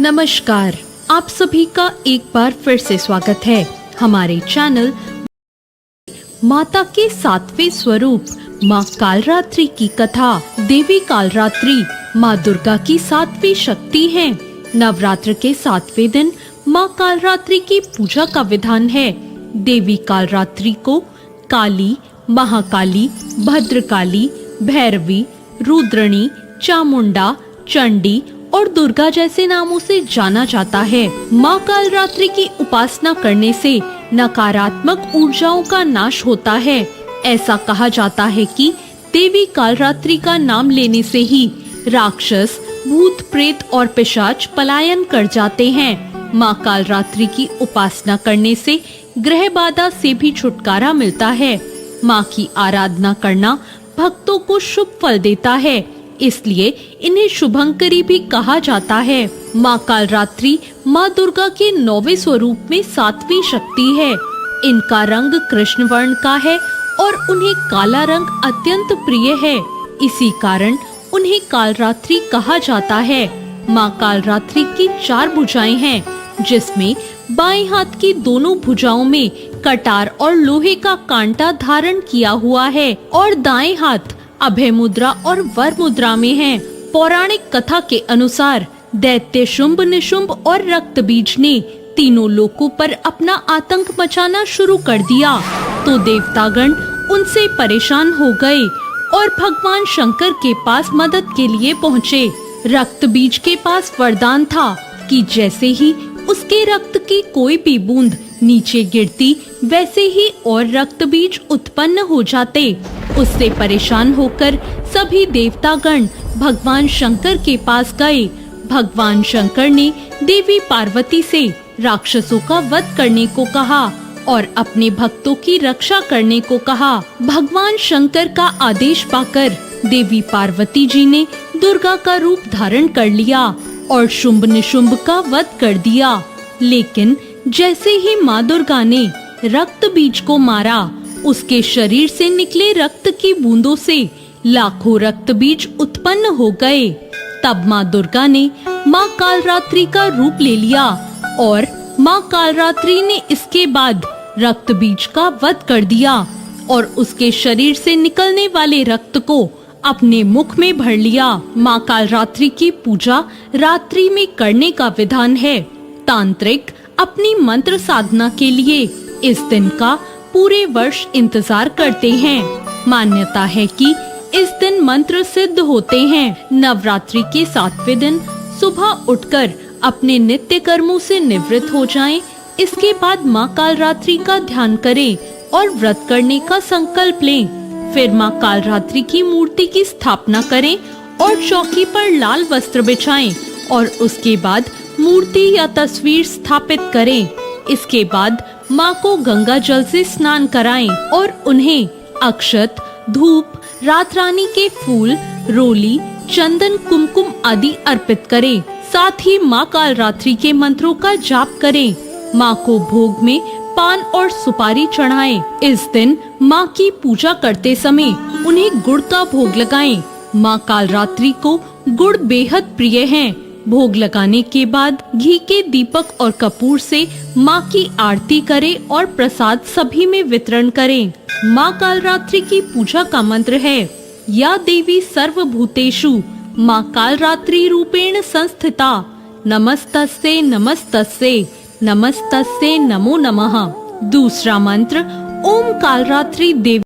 नमस्कार, आप सभी का एक बार फिर से स्वागत है हमारे चैनल माता के सातवें स्वरूप माँ कालरात्रि की कथा। देवी कालरात्रि माँ दुर्गा की सातवीं शक्ति है। नवरात्र के सातवें दिन माँ कालरात्रि की पूजा का विधान है। देवी कालरात्रि को काली, महाकाली, भद्रकाली, भैरवी, रुद्रणी, चामुंडा, चंडी और दुर्गा जैसे नामों से जाना जाता है। माँ कालरात्रि की उपासना करने से नकारात्मक ऊर्जाओं का नाश होता है। ऐसा कहा जाता है कि देवी कालरात्रि का नाम लेने से ही राक्षस, भूत, प्रेत और पिशाच पलायन कर जाते हैं। माँ कालरात्रि की उपासना करने से ग्रह बाधा से भी छुटकारा मिलता है। माँ की आराधना करना भक्तों को शुभ फल देता है, इसलिए इन्हें शुभंकरी भी कहा जाता है। माँ कालरात्रि माँ दुर्गा के 9वें स्वरूप में 7वीं शक्ति है। इनका रंग कृष्ण वर्ण का है और उन्हें काला रंग अत्यंत प्रिय है। इसी कारण उन्हें कालरात्रि कहा जाता है। माँ कालरात्रि की 4 भुजाएं हैं, जिसमें बाएं हाथ की दोनों भुजाओं में कटार और लोहे का कांटा धारण किया हुआ है और दाएं हाथ अभय मुद्रा और वर मुद्रा में है। पौराणिक कथा के अनुसार दैत्य शुंभ, निशुंभ और रक्तबीज ने तीनों लोकों पर अपना आतंक मचाना शुरू कर दिया, तो देवतागण उनसे परेशान हो गए और भगवान शंकर के पास मदद के लिए पहुँचे। रक्तबीज के पास वरदान था कि जैसे ही उसके रक्त की कोई भी बूंद नीचे गिरती, वैसे ही और रक्तबीज उत्पन्न हो जाते। उससे परेशान होकर सभी देवतागण भगवान शंकर के पास गए। भगवान शंकर ने देवी पार्वती से राक्षसों का वध करने को कहा और अपने भक्तों की रक्षा करने को कहा। भगवान शंकर का आदेश पाकर देवी पार्वती जी ने दुर्गा का रूप धारण कर लिया और शुंभ निशुंभ का वध कर दिया। लेकिन जैसे ही माँ दुर्गा ने रक्त बीज को मारा, उसके शरीर से निकले रक्त की बूंदों से लाखों रक्त बीज उत्पन्न हो गए। तब माँ दुर्गा ने माँ कालरात्रि का रूप ले लिया और माँ कालरात्रि ने इसके बाद रक्त बीज का वध कर दिया और उसके शरीर से निकलने वाले रक्त को अपने मुख में भर लिया। माँ कालरात्रि की पूजा रात्रि में करने का विधान है। तांत्रिक अपनी मंत्र साधना के लिए इस दिन का पूरे वर्ष इंतजार करते हैं। मान्यता है कि इस दिन मंत्र सिद्ध होते हैं। नवरात्रि के 7वें दिन सुबह उठकर अपने नित्य कर्मों से निवृत्त हो जाएं। इसके बाद माँ कालरात्रि का ध्यान करें और व्रत करने का संकल्प लें। फिर माँ कालरात्रि की मूर्ति की स्थापना करें और चौकी पर लाल वस्त्र बिछाएं और उसके बाद मूर्ति या तस्वीर स्थापित करें। इसके बाद माँ को गंगा जल से स्नान कराएं और उन्हें अक्षत, धूप, रात रानी के फूल, रोली, चंदन, कुमकुम आदि अर्पित करें। साथ ही माँ कालरात्रि के मंत्रों का जाप करें। माँ को भोग में पान और सुपारी चढ़ाएं। इस दिन माँ की पूजा करते समय उन्हें गुड़ का भोग लगाएं। माँ कालरात्रि को गुड़ बेहद प्रिय है। भोग लगाने के बाद घी के दीपक और कपूर से माँ की आरती करें और प्रसाद सभी में वितरण करें। माँ कालरात्रि की पूजा का मंत्र है, या देवी सर्वभूतेषु माँ कालरात्रि रूपेण संस्थिता, नमस्तस्यै नमस्तस्यै नमस्तस्यै नमो नमः। दूसरा मंत्र, ओम कालरात्रि देवी